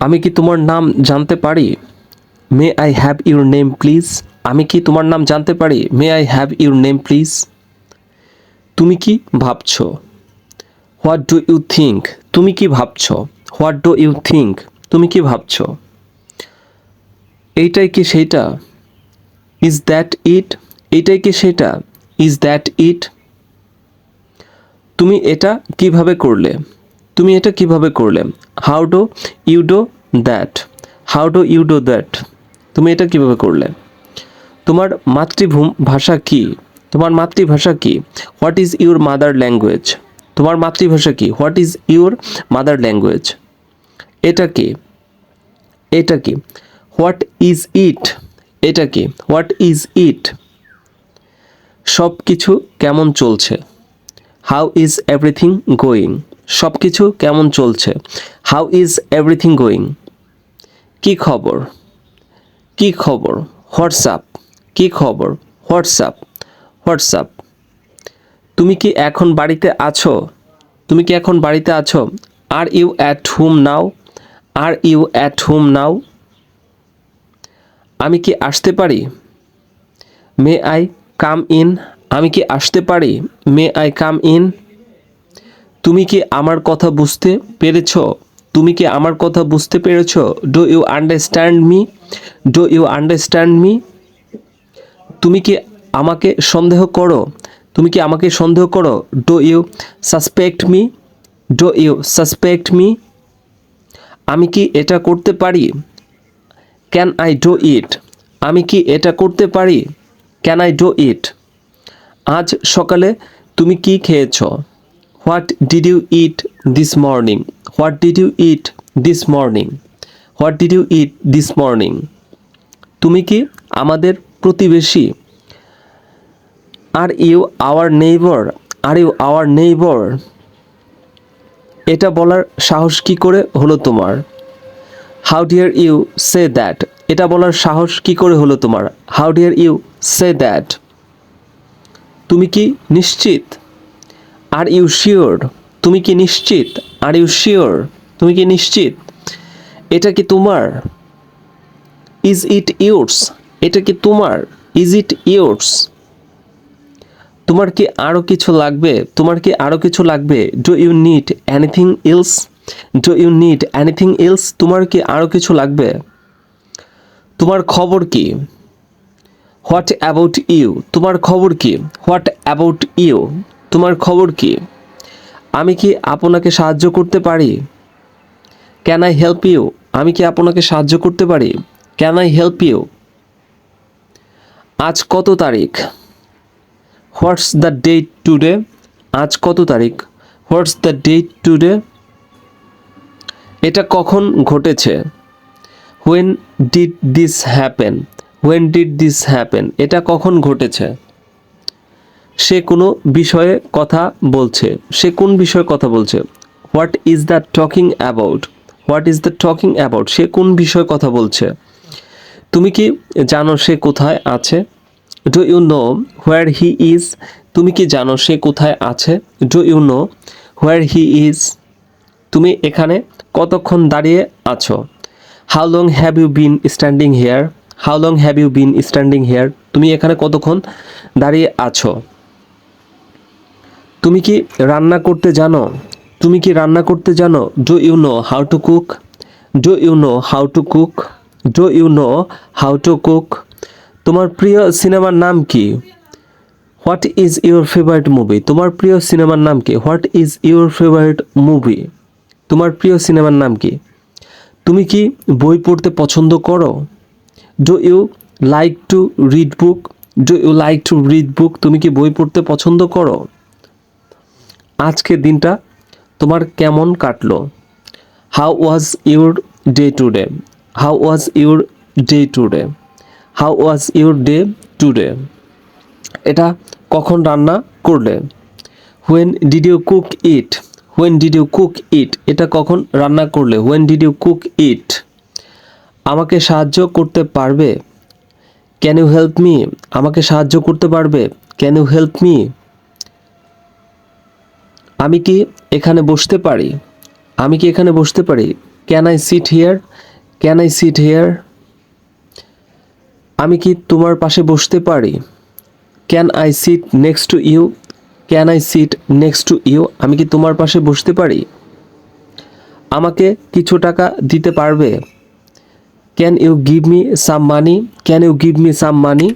আমি কি তোমার নাম জানতে পারি? May I have your name please? আমি কি তোমার নাম জানতে পারি? May I have your name please? তুমি কি ভাবছো? What do you think? তুমি কি ভাবছো? What do you think? তুমি কি ভাবছো? এইটাই কি সেইটা? Is that it? এইটাই কি সেটা? Is that it? তুমি এটা কিভাবে করলে? তুমি এটা কিভাবে করলে? How do you do that? How do you do that? তুমি এটা কিভাবে করলে? তোমার মাতৃভাষা কি? তোমার মাতৃভাষা কি? What is your mother language? তোমার মাতৃভাষা কি? What is your mother language? এটা কি? এটা কি? What is it? এটা কি? What is it? সব কিছু কেমন চলছে? How is everything going? সব কিছু কেমন চলছে? How is everything going? কি খবর? কি খবর? হোয়াটসঅ্যাপ? কি খবর? হোয়াটসঅ্যাপ? হোয়াটসঅ্যাপ? তুমি কি এখন বাড়িতে আছো? তুমি কি এখন বাড়িতে আছো? Are you at home now? Are you at home now? আমি কি আসতে পারি? May I come in? আমি কি আসতে পারি? May I come in? তুমি কি আমার কথা বুঝতে পেরেছো? তুমি কি আমার কথা বুঝতে পেরেছো? Do you understand me? Do you understand me? তুমি কি আমাকে সন্দেহ করো? তুমি কি আমাকে সন্দেহ করো? Do you suspect me? Do you suspect me? আমি কি এটা করতে পারি? Can I do it? আমি কি এটা করতে পারি? Can I do it? আজ সকালে তুমি কি খেয়েছো? What did you eat this morning? What did you eat this morning? What did you eat this morning? তুমি কি আমাদের প্রতিবেশী? Are you our neighbour? Are you our neighbour? এটা বলার সাহস কি করে হলো তোমার? How dare you say that? এটা বলার সাহস কি করে হলো তোমার? How dare you say that? তুমি কি নিশ্চিত? Are you sure? তুমি কি নিশ্চিত? Are you sure? তুমি কি নিশ্চিত? এটা কি তোমার? Is it yours? এটা কি তোমার? Is it yours? তোমার কি আরও কিছু লাগবে? তোমার কি আরও কিছু লাগবে? Do you need anything else? Do you need anything else? তোমার কি আরও কিছু লাগবে? তোমার খবর কি? What about you? তোমার খবর কি? What about you? তোমার খবর কি? আমি কি আপনাকে সাহায্য করতে পারি? Can I help you? আমি কি আপনাকে সাহায্য করতে পারি? Can I help you? আজ কত তারিখ? What's the date today? আজ কত তারিখ? What's the date today? এটা কখন ঘটেছে? When did this happen? When did this happen? এটা কখন ঘটেছে? সে কোনো বিষয়ে কথা বলছে। সে কোন বিষয়ে কথা বলছে? What is the talking about? What is the talking about? সে কোন বিষয়ে কথা বলছে? তুমি কি জানো সে কোথায় আছে? Do you know where he is? তুমি কি জানো সে কোথায় আছে? Do you know where he is? তুমি এখানে কতক্ষণ দাঁড়িয়ে আছো? How long have you been standing here? How long have you been standing here? তুমি এখানে কতক্ষণ দাঁড়িয়ে আছো? তুমি কি রান্না করতে জানো? তুমি কি রান্না করতে জানো? Do you know how to cook? Do you know how to cook? Do you know how to cook? তোমার প্রিয় সিনেমার নাম কি? What is your favourite movie? তোমার প্রিয় সিনেমার নাম কি? What is your favourite movie? তোমার প্রিয় সিনেমার নাম কি? তুমি কি বই পড়তে পছন্দ করো? Do you like to read book? Do you like to read book? তুমি কি বই পড়তে পছন্দ করো? আজকের দিনটা তোমার কেমন কাটলো? How was your day today? How was your day today? How was your day today? এটা কখন রান্না করলে? When did you cook it? When did you cook it? এটা কখন রান্না করলে? When did you cook it? আমাকে সাহায্য করতে পারবে? Can you help me? আমাকে সাহায্য করতে পারবে? Can you help me? আমি কি এখানে বসতে পারি? আমি কি এখানে বসতে পারি? Can I sit here? Can I sit here? আমি কি তোমার পাশে বসতে পারি? Can I sit next to you? Can I sit next to you? আমি কি তোমার পাশে বসতে পারি? আমাকে কিছু টাকা দিতে পারবে? Can you give me some money? Can you give me some money?